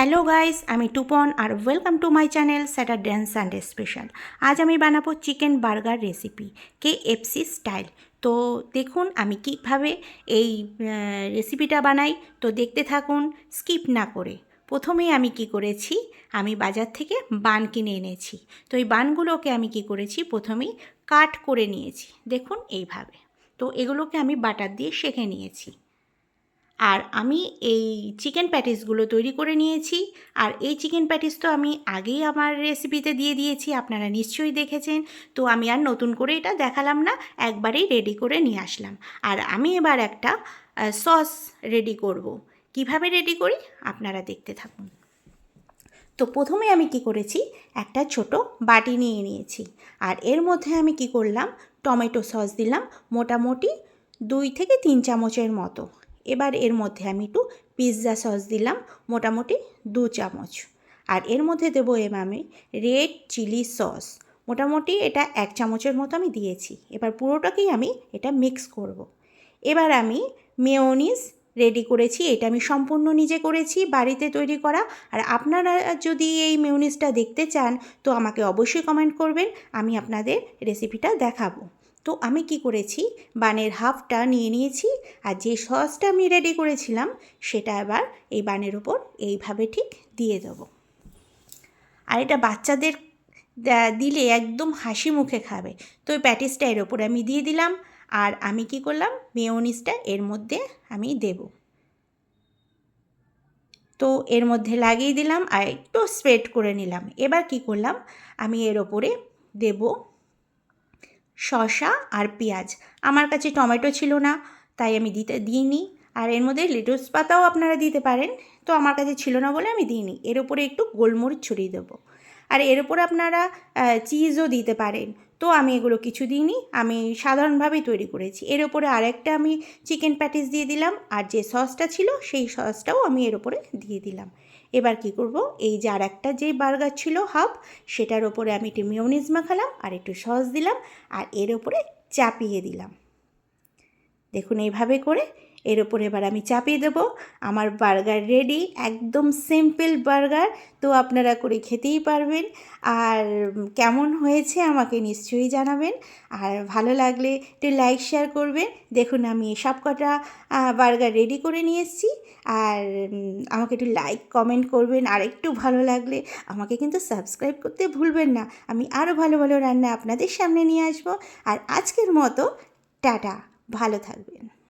Hello guys, আমি টুপন আর welcome to my channel Saturday and Sunday special. আজ আমি বানাবো chicken burger recipe KFC style. তো দেখুন আমি কীভাবে এই রেসিপিটা বানাই। তো দেখতে থাকুন স্কিপ না করে। প্রথমেই আমি কি করেছি, আমি বাজার থেকে বান কিনে এনেছি। তো এই বানগুলোকে আমি কি করেছি, প্রথমেই কাট করে নিয়েছি, দেখুন এইভাবে। তো এগুলোকে আমি বাটার দিয়ে সেঁকে নিয়েছি। আর আমি এই চিকেন প্যাটিসগুলো তৈরি করে নিয়েছি। আর এই চিকেন প্যাটিস তো আমি আগেই আমার রেসিপিতে দিয়ে দিয়েছি, আপনারা নিশ্চয়ই দেখেছেন। তো আমি আর নতুন করে এটা দেখালাম না, একবারেই রেডি করে নিয়ে আসলাম। আর আমি এবার একটা সস রেডি করব। কিভাবে রেডি করি আপনারা দেখতে থাকুন। তো প্রথমে আমি কি করেছি, একটা ছোট বাটি নিয়ে নিয়েছি। আর এর মধ্যে আমি কি করলাম, টমেটো সস দিলাম মোটামুটি 2 থেকে 3 চামচের মতো। এবার এর মধ্যে আমি একটু পিৎজা সস দিলাম মোটামুটি 2 চামচ। আর এর মধ্যে দেবো আমি রেড চিলি সস, মোটামুটি এটা 1 চামচের মতো আমি দিয়েছি। এবার পুরোটাকেই আমি এটা মিক্স করব। এবার আমি মেয়োনিজ রেডি করেছি, এটা আমি সম্পূর্ণ নিজে করেছি, বাড়িতে তৈরি করা। আর আপনারা যদি এই মেয়োনিজটা দেখতে চান তো আমাকে অবশ্যই কমেন্ট করবেন, আমি আপনাদের রেসিপিটা দেখাবো। তো আমি কি করেছি, বানের হাফটা নিয়ে নিয়েছি। আর যে সসটা আমি রেডি করেছিলাম সেটা এবার এই বানের উপর এইভাবে ঠিক দিয়ে দেবো। আর এটা বাচ্চাদের দিলে একদম হাসি মুখে খাবে। তো ওই প্যাটিসটা এর ওপরে আমি দিয়ে দিলাম। আর আমি কি করলাম, মেয়োনিজটা এর মধ্যে আমি দেব। তো এর মধ্যে লাগিয়ে দিলাম আর একটু স্প্রেড করে নিলাম। এবার কি করলাম, আমি এর ওপরে দেব শসা আর পেঁয়াজ। আমার কাছে টমেটো ছিল না, তাই আমি দিইনি। আর এর মধ্যে লেটুস পাতাও আপনারা দিতে পারেন, তো আমার কাছে ছিল না বলে আমি দিইনি। এর ওপরে একটু গোলমরিচ ছড়িয়ে দেবো। আর এর ওপরে আপনারা চিজও দিতে পারেন। তো আমি এগুলো কিছু দিইনি, আমি সাধারণভাবেই তৈরি করেছি। এর ওপরে আরেকটা আমি চিকেন প্যাটিস দিয়ে দিলাম। আর যে সসটা ছিল সেই সসটাও আমি এর ওপরে দিয়ে দিলাম। এবার কি করব, এই যে আরেকটা যে বার্গার ছিল হাফ, সেটার ওপরে আমি একটু মেয়োনিজ মাখালাম আর একটু সস দিলাম আর এর ওপরে চাপিয়ে দিলাম। দেখুন এইভাবে করে এর ওপরে এবার আমি চাপিয়ে দেবো। আমার বার্গার রেডি, একদম সিম্পল বার্গার। তো আপনারা করে খেতেই পারবেন। আর কেমন হয়েছে আমাকে নিশ্চয়ই জানাবেন। আর ভালো লাগলে একটু লাইক শেয়ার করবেন। দেখুন আমি সব কটা বার্গার রেডি করে নিয়ে এসেছি। আর আমাকে একটু লাইক কমেন্ট করবেন। আর একটু ভালো লাগলে আমাকে কিন্তু সাবস্ক্রাইব করতে ভুলবেন না। আমি আরও ভালো ভালো রান্না আপনাদের সামনে নিয়ে আসবো। আর আজকের মতো টাটা, ভালো থাকবেন।